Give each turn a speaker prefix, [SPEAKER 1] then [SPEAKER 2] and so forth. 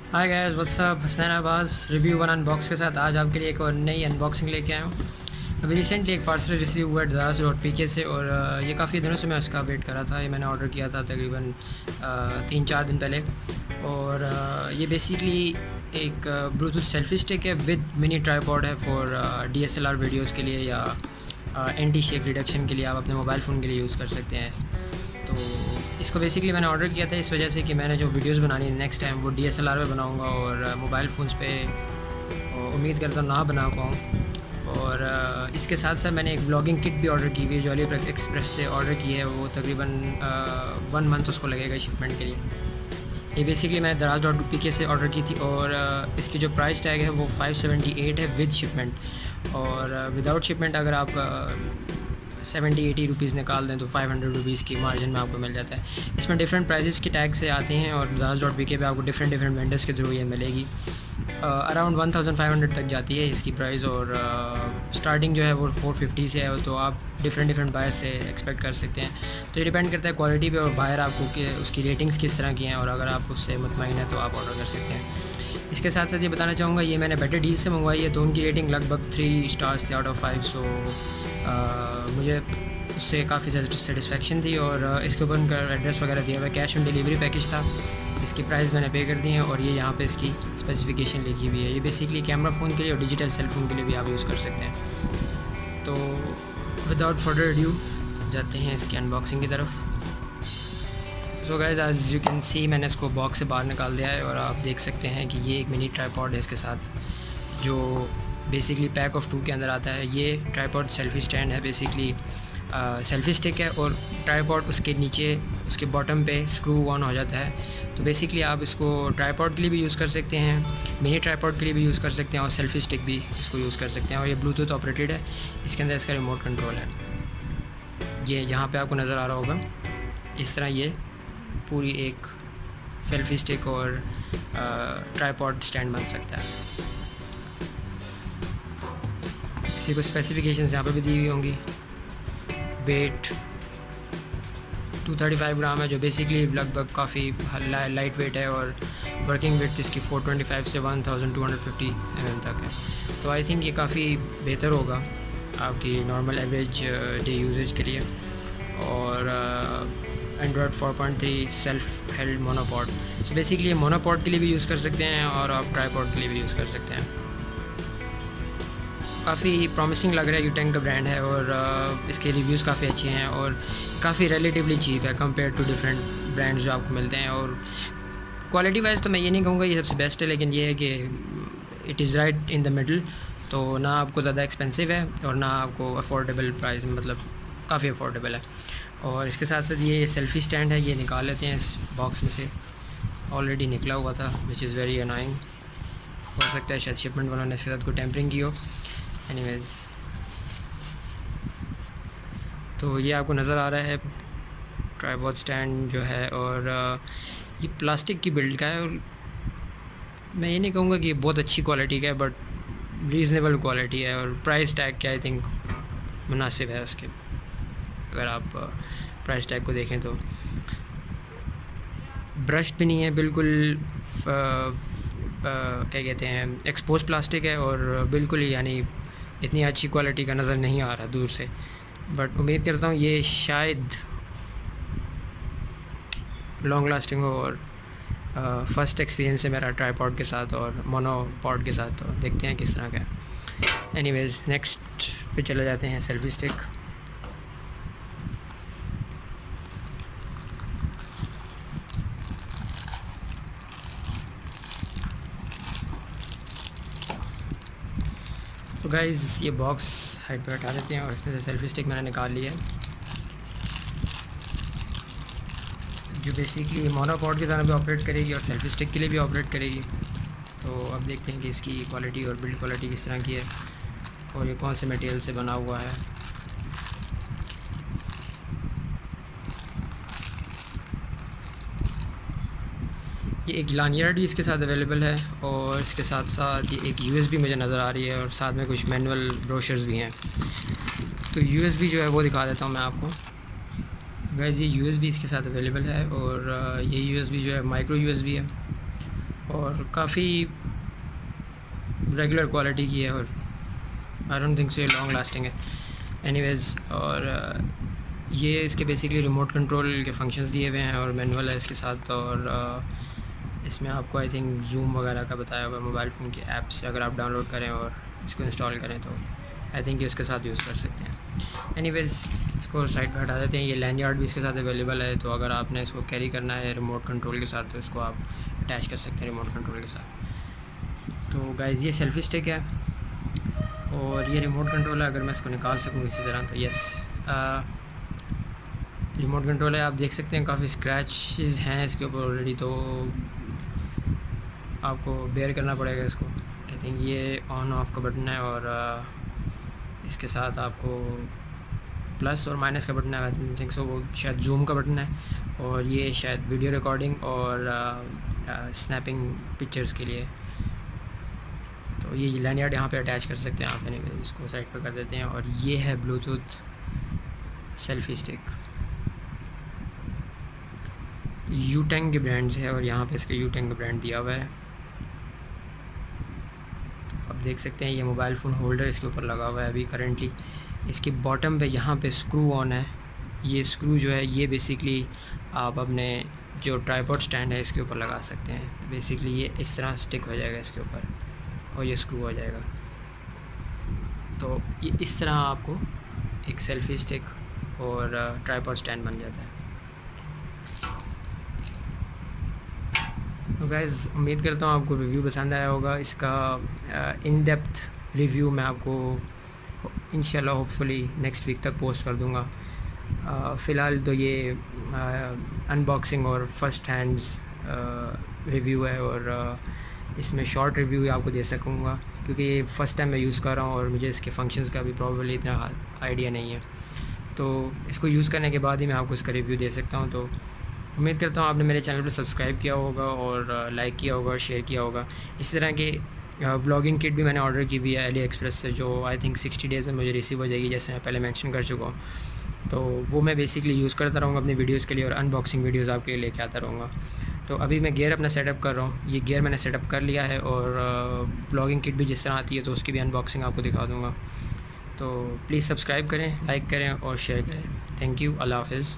[SPEAKER 1] Hi guys what's up, Hasnain Abbas review one unbox के साथ आज आपके लिए एक और नई अनबॉक्सिंग लेके आया हूँ। अभी रिसेंटली एक पार्सल रिसीव हुआ है Daraz.pk से और ये काफ़ी दिनों से मैं उसका वेट कर रहा था। ये मैंने ऑर्डर किया था तकरीबन 3-4 दिन पहले। और ये बेसिकली एक ब्लूटूथ सेल्फी स्टिक है विद मिनी ट्राईपॉड है फॉर DSLR वीडियोज़ के लिए या एंटी शेक रिडक्शन के लिए आप अपने मोबाइल फ़ोन के लिए यूज़ कर सकते हैं। तो इसको बेसिकली मैंने ऑर्डर किया था इस वजह से कि मैंने जो वीडियोस बनानी है नेक्स्ट टाइम वो DSLR पे बनाऊंगा और मोबाइल फ़ोन्स पे उम्मीद करता हूँ ना बना पाऊँ। और इसके साथ साथ मैंने एक ब्लॉगिंग किट भी ऑर्डर की हुई है जो अली एक्सप्रेस से ऑर्डर की है। वो तकरीबन 1 मंथ उसको लगेगा शिपमेंट के लिए। ये बेसिकली मैंने Daraz.pk से ऑर्डर की थी और इसकी जो प्राइस टैग है वो 578 है विद शिपमेंट। और विदाउट शिपमेंट अगर आप 70-80 रुपीज़ निकाल दें तो 500 रुपीज़ की मार्जिन में आपको मिल जाता है। इसमें डिफरेंट प्राइजेस के टैग से आते हैं और Daraz.pk पे आपको डिफरेंट वेंडर्स के थ्रू ये मिलेगी। अराउंड 1500 तक जाती है इसकी प्राइस और स्टार्टिंग जो है वो 450 से है। तो आप डिफरेंट बायर से एक्सपेक्ट कर सकते हैं। तो ये डिपेंड करता है क्वालिटी पे और बायर आपको कि उसकी रेटिंग्स किस तरह की हैं और अगर आप उससे मुतमईन है तो आप ऑर्डर कर सकते हैं। इसके साथ साथ ये बताना चाहूँगा ये मैंने बेटर डील से मंगवाई है तो उनकी रेटिंग लगभग 3 स्टार्स थे आउट ऑफ 5। सो मुझे उससे काफ़ी सेटिस्फेक्शन थी। और इसके ऊपर उनका एड्रेस वगैरह दिया हुआ है, कैश ऑन डिलीवरी पैकेज था। इसकी प्राइस मैंने पे कर दी है और ये यहाँ पे इसकी स्पेसिफिकेशन लिखी हुई है। ये बेसिकली कैमरा फ़ोन के लिए और डिजिटल सेल फ़ोन के लिए भी आप यूज़ कर सकते हैं। तो विदाउट फर्दर ड्यू जाते हैं इसकी अनबॉक्सिंग की तरफ। So guys as you can see मैंने इसको बॉक्स से बाहर निकाल दिया है और आप देख सकते हैं कि ये एक मिनी ट्राईपॉड है इसके साथ जो बेसिकली पैक ऑफ 2 के अंदर आता है। ये ट्राईपॉड सेल्फी स्टैंड है, बेसिकली सेल्फी स्टिक है और ट्राईपॉड उसके नीचे उसके बॉटम पे स्क्रू ऑन हो जाता है। तो बेसिकली आप इसको ट्राईपॉड के लिए भी यूज़ कर सकते हैं, मिनी ट्राईपॉड के लिए भी यूज़ कर सकते हैं और सेल्फी स्टिक भी इसको यूज़ कर सकते हैं। और ये ब्लूटूथ ऑपरेटेड है, इसके अंदर इसका रिमोट कंट्रोल है। ये यहाँ पे आपको नज़र आ रहा होगा इस तरह ये पूरी एक सेल्फी स्टिक और ट्राईपॉड स्टैंड बन सकता है। इसी को स्पेसिफिकेशंस यहाँ पे भी दी हुई होंगी। वेट 235 ग्राम है जो बेसिकली लगभग काफ़ी लाइट वेट है और वर्किंग वेट इसकी 425 से 1250 mm तक है। तो आई थिंक ये काफ़ी बेहतर होगा आपकी नॉर्मल एवरेज डे यूजेज के लिए। और Android 4.3 self held monopod. So basically ये मोनोपॉड के लिए भी यूज़ कर सकते हैं और आप ट्राईपॉड के लिए भी यूज़ कर सकते हैं। काफ़ी प्रॉमिसिंग लग रहा है। यूटेंग का ब्रांड है और इसके रिव्यूज़ काफ़ी अच्छे हैं और काफ़ी रिलेटिवली चीप है कंपेयर टू डिफरेंट ब्रांड्स जो आपको मिलते हैं। और क्वालिटी वाइज तो मैं ये नहीं कहूँगा ये सबसे बेस्ट है, लेकिन ये है कि it is right in the middle. तो ना आपको ज़्यादा एक्सपेंसिव है और ना आपको अफोर्डेबल प्राइस, मतलब काफ़ी अफोर्डेबल है। और इसके साथ साथ ये सेल्फ़ी स्टैंड है, ये निकाल लेते हैं इस बॉक्स में से। ऑलरेडी निकला हुआ था विच इज़ वेरी अनोइंग। हो सकता है शायद शिपमेंट वालों ने इसके साथ कोई टेम्परिंग की हो। एनीवेज़ तो ये आपको नज़र आ रहा है ट्राईपॉड स्टैंड जो है और ये प्लास्टिक की बिल्ड का है। और मैं ये नहीं कहूँगा कि ये बहुत अच्छी क्वालिटी का है बट रीज़नेबल क्वालिटी है और प्राइस टैग के आई थिंक मुनासिब है उसके। अगर आप प्राइस टैग को देखें तो ब्रश्ड भी नहीं है बिल्कुल, क्या कहते हैं एक्सपोज प्लास्टिक है और बिल्कुल ही यानी इतनी अच्छी क्वालिटी का नज़र नहीं आ रहा दूर से। बट उम्मीद करता हूँ ये शायद लॉन्ग लास्टिंग हो। और फर्स्ट एक्सपीरियंस है मेरा ट्राईपॉड के साथ और मोनोपॉड के साथ, तो देखते हैं किस तरह का है। एनीवेज़ नेक्स्ट पे चले जाते हैं सेल्फी स्टिक। तो गाइज़ ये बॉक्स हाइट पे हटा देते हैं और इसमें से सेल्फी स्टिक मैंने निकाल लिया है जो बेसिकली मोनोपॉड की तरह भी ऑपरेट करेगी और सेल्फी स्टिक के लिए भी ऑपरेट करेगी। तो अब देखते हैं कि इसकी क्वालिटी और बिल्ड क्वालिटी किस तरह की है और ये कौन से मटेरियल से बना हुआ है। ये एक लानियर्ड भी इसके साथ अवेलेबल है और इसके साथ साथ ये एक USB मुझे नज़र आ रही है और साथ में कुछ मैनुअल ब्रोशर्स भी हैं। तो USB जो है वो दिखा देता हूँ मैं आपको। गाइस ये USB इसके साथ अवेलेबल है और ये USB जो है माइक्रो USB है और काफ़ी रेगुलर क्वालिटी की है और आई डोंट थिंक सो ये लॉन्ग लास्टिंग है। एनीवेज़, और ये इसके बेसिकली रिमोट कंट्रोल के फंक्शंस दिए हुए हैं और मैनुअल है इसके साथ। और इसमें आपको आई थिंक जूम वगैरह का बताया हुआ मोबाइल फ़ोन की ऐप्स अगर आप डाउनलोड करें और इसको इंस्टॉल करें तो आई थिंक ये इसके साथ यूज़ कर सकते हैं। एनीवेज़, इसको साइड पर हटा देते हैं। ये लैंडयार्ड भी इसके साथ अवेलेबल है, तो अगर आपने इसको कैरी करना है रिमोट कंट्रोल के साथ तो इसको आप अटैच कर सकते हैं रिमोट कंट्रोल के साथ। तो गाइज़, ये सेल्फी स्टिक है और ये रिमोट कंट्रोल है। अगर मैं इसको निकाल सकूँ इसी तरह तो यस, रिमोट कंट्रोल है। आप देख सकते हैं काफ़ी स्क्रैचेस हैं इसके ऊपर ऑलरेडी, तो आपको बेयर करना पड़ेगा इसको। आई थिंक ये ऑन ऑफ का बटन है और इसके साथ आपको प्लस और माइनस का बटन है। आई थिंक सो वो शायद जूम का बटन है और ये शायद वीडियो रिकॉर्डिंग और स्नैपिंग पिक्चर्स के लिए। तो ये लैंडयार्ड यहाँ पे अटैच कर सकते हैं आप। एनीवे, इसको साइड पर कर देते हैं। और ये है ब्लूटूथ सेल्फी स्टिक, यूटेंग के ब्रांड से है और यहाँ पे इसके यूटेंग का ब्रांड दिया हुआ है। तो आप देख सकते हैं ये मोबाइल फ़ोन होल्डर इसके ऊपर लगा हुआ है अभी करेंटली। इसके बॉटम पे यहाँ पे स्क्रू ऑन है। ये स्क्रू जो है ये बेसिकली आप अपने जो ट्राइपॉड स्टैंड है इसके ऊपर लगा सकते हैं। बेसिकली ये इस तरह स्टिक हो जाएगा इसके ऊपर और ये स्क्रू हो जाएगा। तो ये इस तरह आपको एक सेल्फी स्टिक और ट्राइपॉड स्टैंड बन जाता है। तो गाइज़, उम्मीद करता हूँ आपको रिव्यू पसंद आया होगा। इसका इन डेप्थ रिव्यू मैं आपको इंशाल्लाह होपफुली नेक्स्ट वीक तक पोस्ट कर दूँगा। फ़िलहाल तो ये अनबॉक्सिंग और फर्स्ट हैंड्स रिव्यू है और इसमें शॉर्ट रिव्यू ही आपको दे सकूँगा क्योंकि ये फ़र्स्ट टाइम मैं यूज़ कर रहा हूँ और मुझे इसके फंक्शंस का भी प्रॉब्ली इतना आइडिया नहीं है। तो इसको यूज़ करने के बाद ही मैं आपको इसका रिव्यू दे सकता हूँ। तो उम्मीद करता हूँ आपने मेरे चैनल पर सब्सक्राइब किया होगा और लाइक किया होगा और शेयर किया होगा। इस तरह के व्लॉगिंग किट भी मैंने ऑर्डर की भी है अली एक्सप्रेस से, जो आई थिंक 60 डेज़ में मुझे रिसीव हो जाएगी, जैसे मैं पहले मेंशन कर चुका हूँ। तो वो मैं बेसिकली यूज़ करता रहूँगा अपनी वीडियोज़ के लिए और अनबॉक्सिंग वीडियोज़ आपके लिए लेके आता रहूँगा। तो अभी मैं गियर अपना सेटअप कर रहा हूँ। ये गियर मैंने सेटअप कर लिया है और व्लॉगिंग किट भी जिस तरह आती है तो उसकी भी अनबॉक्सिंग आपको दिखा दूँगा। तो प्लीज़ सब्सक्राइब करें, लाइक करें और शेयर करें। Thank you. अल्लाह हाफ़िज़।